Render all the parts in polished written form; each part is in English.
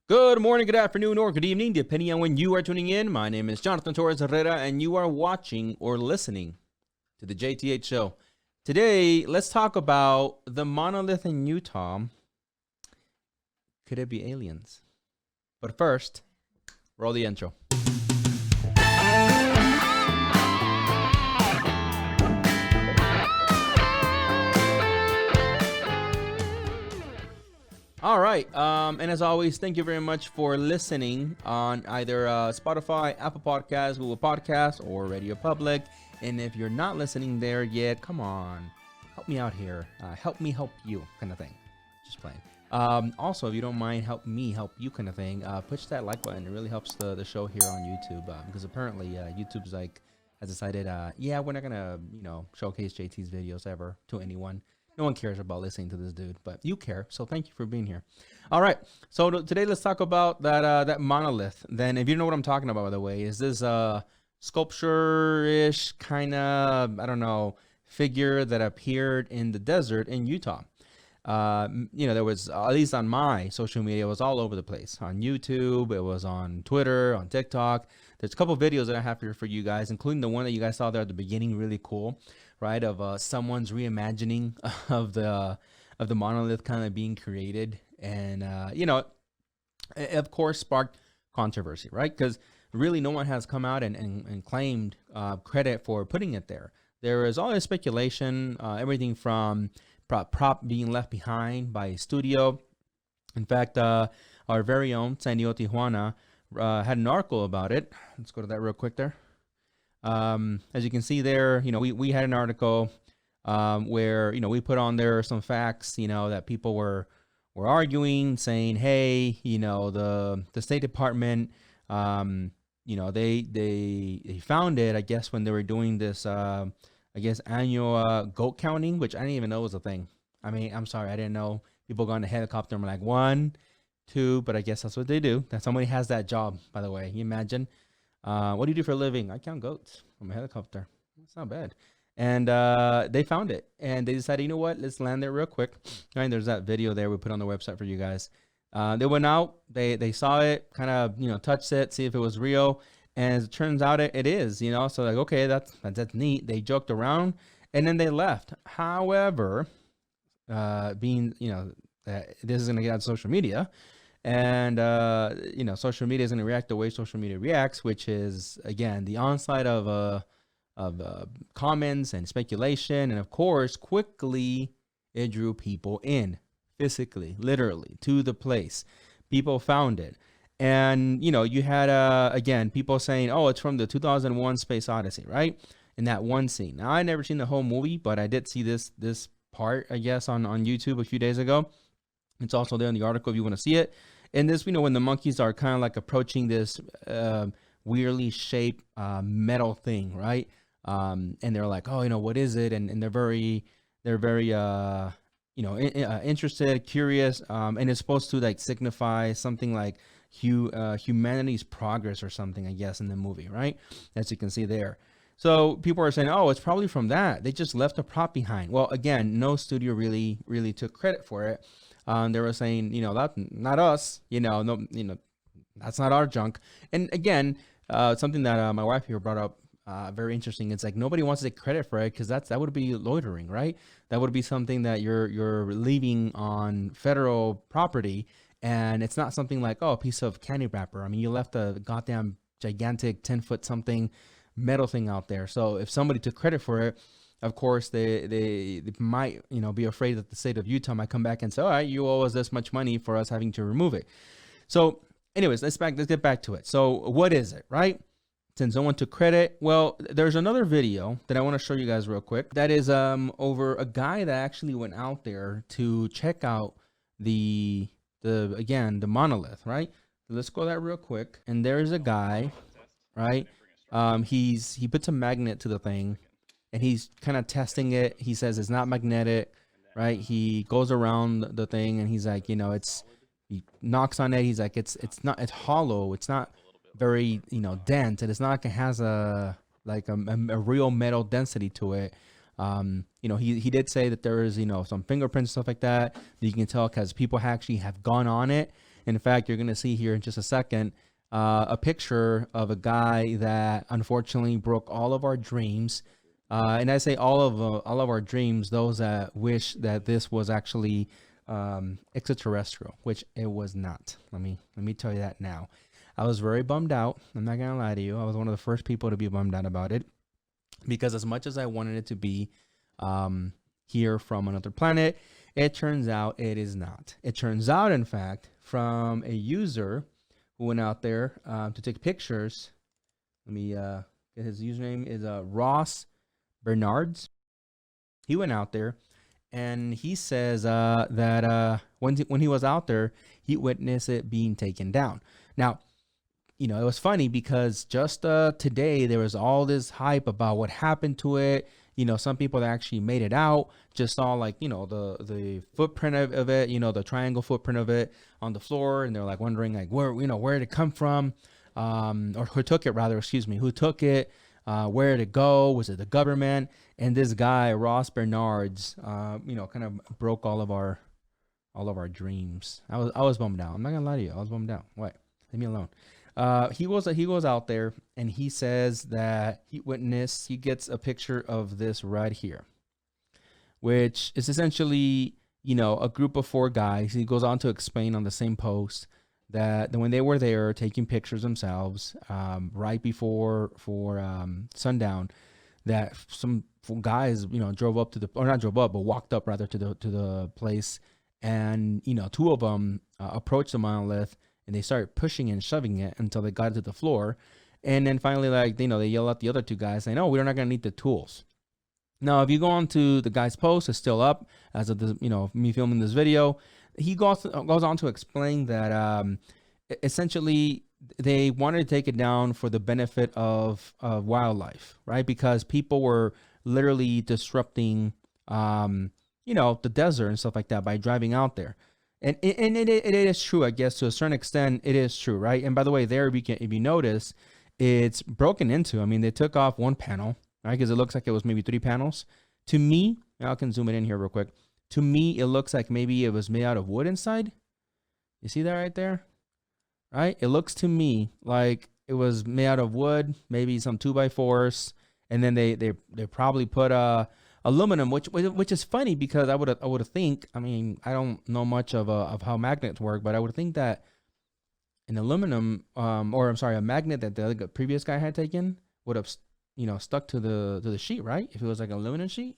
Good morning, good afternoon, or good evening, depending on when you are tuning in. My name is Jonathan Torres-Herrera, and you are watching or listening to the JTH show. Today, let's talk about the monolith in Utah. Could it be aliens? But first, roll the intro. All right, and as always, thank you very much for listening on either Spotify, Apple Podcasts, Google Podcasts, or Radio Public. And if you're not listening there yet, come on, help me out here. Help me help you kind of thing. Just playing. Also, if you don't mind, help me help you kind of thing, push that like button. It really helps the show here on YouTube because apparently YouTube's has decided, yeah, we're not going to, showcase JT's videos ever to anyone. No one cares about listening to this dude, but you care, so thank you for being here. All right, so today let's talk about that monolith. Then, if you know what I'm talking about, by the way, is this sculpture-ish kind of, I don't know, figure that appeared in the desert in Utah. There was, at least on my social media, it was all over the place. On YouTube, it was on Twitter, on TikTok. There's a couple of videos that I have here for you guys, including the one that you guys saw there at the beginning, really cool. Right, of someone's reimagining of the monolith kind of being created, and of course sparked controversy, right? Because really no one has come out and claimed credit for putting it there. There is all this speculation, everything from prop being left behind by a studio. In fact, our very own San Diego Tijuana had an article about it. Let's go to that real quick there. As you can see there, we had an article where, we put on there some facts, that people were arguing, saying, hey, the State Department, they found it, I guess, when they were doing this, annual goat counting, which I didn't even know was a thing. I mean, I'm sorry, I didn't know. People go on the helicopter and were like 1, 2, but I guess that's what they do. That somebody has that job, by the way. You imagine? What do you do for a living? I count goats from a helicopter. It's not bad. And they found it, and they decided, you know what? Let's land there real quick. All right, there's that video there we put on the website for you guys. They went out, they saw it, kind of touched it, see if it was real, and as it turns out, it is. So like, okay, that's neat. They joked around, and then they left. However, being that this is gonna get on social media. And, social media is going to react the way social media reacts, which is, again, the onslaught of comments and speculation. And, of course, quickly it drew people in physically, literally, to the place. People found it. And, you had, again, people saying, oh, it's from the 2001 Space Odyssey, right? In that one scene. Now, I never seen the whole movie, but I did see this part, I guess, on YouTube a few days ago. It's also there in the article if you want to see it. And this, when the monkeys are kind of like approaching this weirdly shaped metal thing, right? And they're like, oh, what is it? And they're very interested, curious, and it's supposed to like signify something like humanity's progress or something, I guess, in the movie, right? As you can see there. So people are saying, oh, it's probably from that. They just left a prop behind. Well, again, no studio really took credit for it. They were saying, that's not us, no, that's not our junk. And again, something that my wife here brought up, very interesting. It's like nobody wants to take credit for it because that would be loitering, right? That would be something that you're leaving on federal property, and it's not something like, oh, a piece of candy wrapper. I mean, you left a goddamn gigantic 10-foot something metal thing out there. So if somebody took credit for it, of course, they might, be afraid that the state of Utah might come back and say, all right, you owe us this much money for us having to remove it. So anyways, let's get back to it. So what is it, right? Since no one took credit, well, there's another video that I want to show you guys real quick. That is over a guy that actually went out there to check out the monolith, right? Let's go that real quick. And there's a guy, right? He puts a magnet to the thing. And he's kind of testing it. He says it's not magnetic, right? He goes around the thing and he's like, he knocks on it. He's like, it's hollow. It's not very, dense. And it's not like it has a real metal density to it. He did say that there is, some fingerprints, stuff like that you can tell because people actually have gone on it In fact, you're going to see here in just a second a picture of a guy that unfortunately broke all of our dreams. And I say all of our dreams, those that wish that this was actually extraterrestrial, which it was not. Let me tell you that now. I was very bummed out. I'm not gonna lie to you. I was one of the first people to be bummed out about it, because as much as I wanted it to be here from another planet, it turns out it is not. It turns out, in fact, from a user who went out there to take pictures. Let me get his username is Ross Bernards. He went out there and he says that when he was out there, he witnessed it being taken down. Now, you know, it was funny because just today there was all this hype about what happened to it. You know, some people that actually made it out just saw, like, you know, the footprint of it, you know, the triangle footprint of it on the floor, and they're like wondering, like, where did it come from, or who took it, rather, excuse me, who took it, where did it go, was it the government? And this guy Ross Bernards, you know, kind of broke all of our dreams. I was bummed out. I'm not gonna lie to you, I was bummed out. What? Leave me alone. He goes out there and he says that he gets a picture of this right here, which is essentially, you know, a group of 4 guys. He goes on to explain on the same post that when they were there taking pictures themselves, right before sundown, that some guys, you know, walked up rather to the place, and, you know, 2 of them approached the monolith, and they started pushing and shoving it until they got it to the floor. And then finally, like, you know, they yell at the other 2 guys saying, "Oh, we're not going to need the tools." Now, if you go on to the guy's post, it's still up as of the, you know, me filming this video. He goes on to explain that essentially they wanted to take it down for the benefit of wildlife, right? Because people were literally disrupting, you know, the desert and stuff like that by driving out there. And it is true, I guess, to a certain extent, it is true, right? And by the way, there, if you notice, it's broken into. I mean, they took off 1 panel, right? Because it looks like it was maybe 3 panels. To me, I can zoom it in here real quick. To me, it looks like maybe it was made out of wood inside. You see that right there? Right? It looks to me like it was made out of wood, maybe some 2x4s, and then they probably put aluminum, which is funny because I would think, I mean, I don't know much of how magnets work, but I would think that an aluminum, a magnet that the previous guy had taken would have, you know, stuck to the sheet, right? If it was like an aluminum sheet,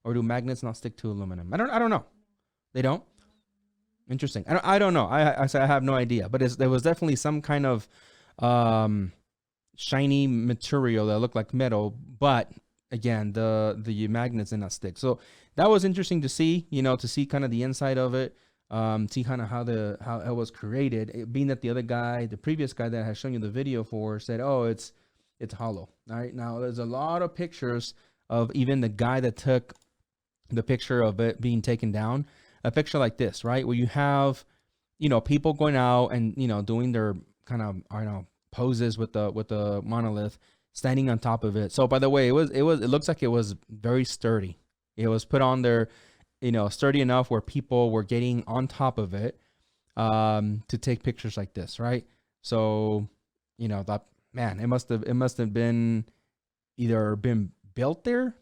or do magnets not stick to aluminum? I don't know. They don't. Interesting. I don't know. I have no idea, but there was definitely some kind of shiny material that looked like metal, but again, the magnets did not stick. So that was interesting to see, you know, to see kind of the inside of it, see kind of how it was created. It being that the other guy, the previous guy that I had shown you the video for, said, "Oh, it's hollow." All right. Now there's a lot of pictures of even the guy that took the picture of it being taken down. A picture like this, right, where you have, you know, people going out and, you know, doing their kind of, I don't know, poses with the monolith, standing on top of it. So by the way, it looks like it was very sturdy. It was put on there, you know, sturdy enough where people were getting on top of it to take pictures like this, right? So, you know, that, man, it must have been either been built there,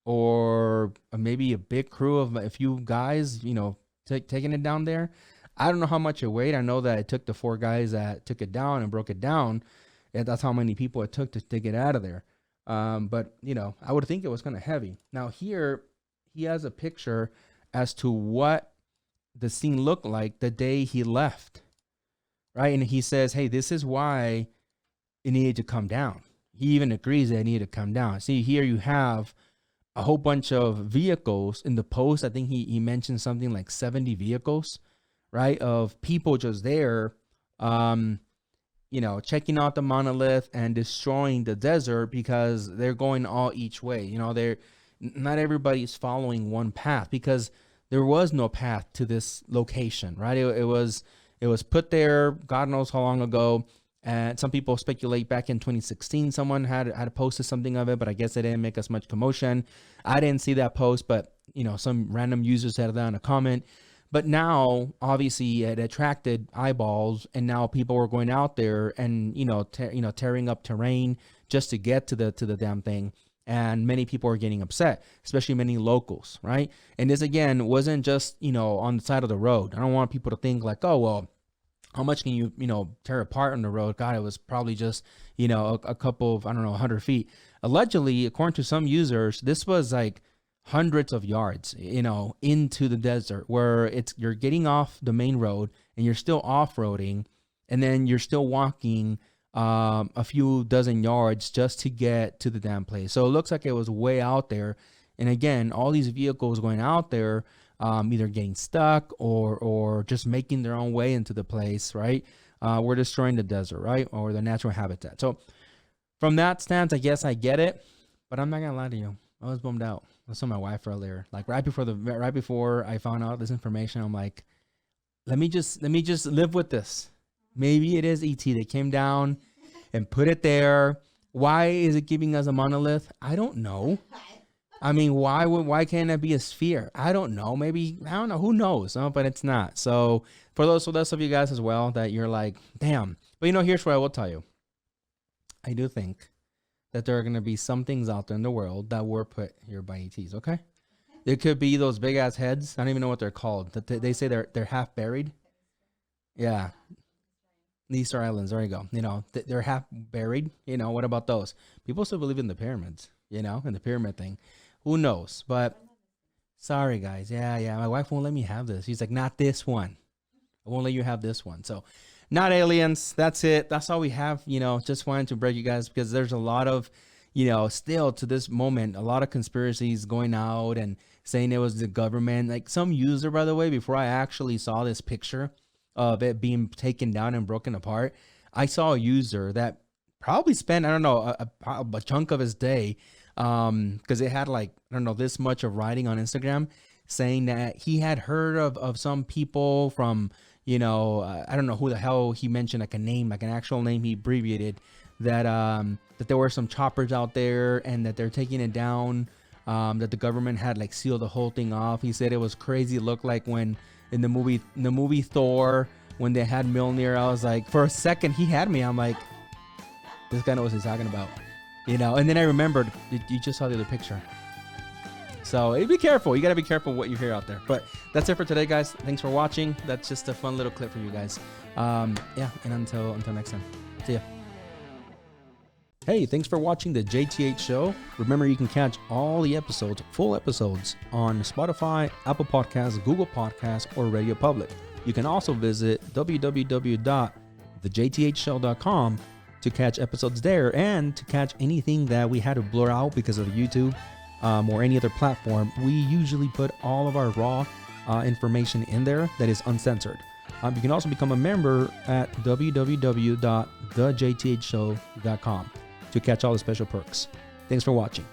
or maybe a big crew of a few guys, you know, taking it down there. I don't know how much it weighed. I know that it took the 4 guys that took it down and broke it down. And that's how many people it took to get out of there. But, you know, I would think it was kind of heavy. Now here, he has a picture as to what the scene looked like the day he left, right? And he says, "Hey, this is why it needed to come down." He even agrees that it needed to come down. See, here you have a whole bunch of vehicles in the post. I think he mentioned something like 70 vehicles, right? Of people just there, you know, checking out the monolith and destroying the desert because they're going all each way. You know, not everybody's following one path, because there was no path to this location, right? It was put there, God knows how long ago. And some people speculate back in 2016, someone had posted something of it, but I guess it didn't make as much commotion. I didn't see that post, but, you know, some random users had that in a comment. But now, obviously, it attracted eyeballs, and now people were going out there and tearing up terrain just to get to the damn thing. And many people are getting upset, especially many locals, right? And this again wasn't just on the side of the road. I don't want people to think like, oh well, how much can you tear apart on the road? God, it was probably just a couple of 100 feet. Allegedly, according to some users, this was like hundreds of yards, into the desert where you're getting off the main road and you're still off-roading, and then you're still walking a few dozen yards just to get to the damn place. So it looks like it was way out there. And again, all these vehicles going out there, either getting stuck or just making their own way into the place, right? We're destroying the desert, right? Or the natural habitat. So from that stance, I guess I get it, but I'm not gonna lie to you. I was bummed out. I was telling my wife earlier, like right before I found out this information, I'm like, let me just live with this. Maybe it is ET. They came down and put it there. Why is it giving us a monolith? I don't know. I mean, why can't it be a sphere? I don't know. Maybe, I don't know. Who knows? But it's not. So for those of you guys as well that you're like, damn. But here's what I will tell you. I do think that there are going to be some things out there in the world that were put here by ETs, okay? It could be those big ass heads. I don't even know what they're called. They say they're half buried. Yeah. The Easter Islands, there you go. They're half buried. What about those? People still believe in the pyramids, in the pyramid thing. Who knows? But sorry, guys. Yeah. My wife won't let me have this. She's like, not this one. I won't let you have this one. So not aliens. That's it. That's all we have. Just wanted to break you guys because there's a lot of, still to this moment, a lot of conspiracies going out and saying it was the government. Like some user, by the way, before I actually saw this picture of it being taken down and broken apart, I saw a user that probably spent, I don't know, a chunk of his day, because it had this much of writing on Instagram saying that he had heard of some people from, I don't know who the hell he mentioned, like a name, like an actual name he abbreviated, that there were some choppers out there and that they're taking it down, that the government had sealed the whole thing off. He said it was crazy. It looked like when in the movie Thor, when they had Mjolnir, I was like, for a second he had me. I'm like, this guy knows what he's talking about, and then I remembered you just saw the other picture. So be careful. You got to be careful what you hear out there. But that's it for today, guys. Thanks for watching. That's just a fun little clip for you guys. And until next time. See ya. Hey, thanks for watching the JTH show. Remember, you can catch all the full episodes on Spotify, Apple Podcasts, Google Podcasts, or Radio Public. You can also visit www.thejthshow.com to catch episodes there and to catch anything that we had to blur out because of YouTube or any other platform. We usually put all of our raw information in there that is uncensored. You can also become a member at www.thejthshow.com to catch all the special perks. Thanks for watching.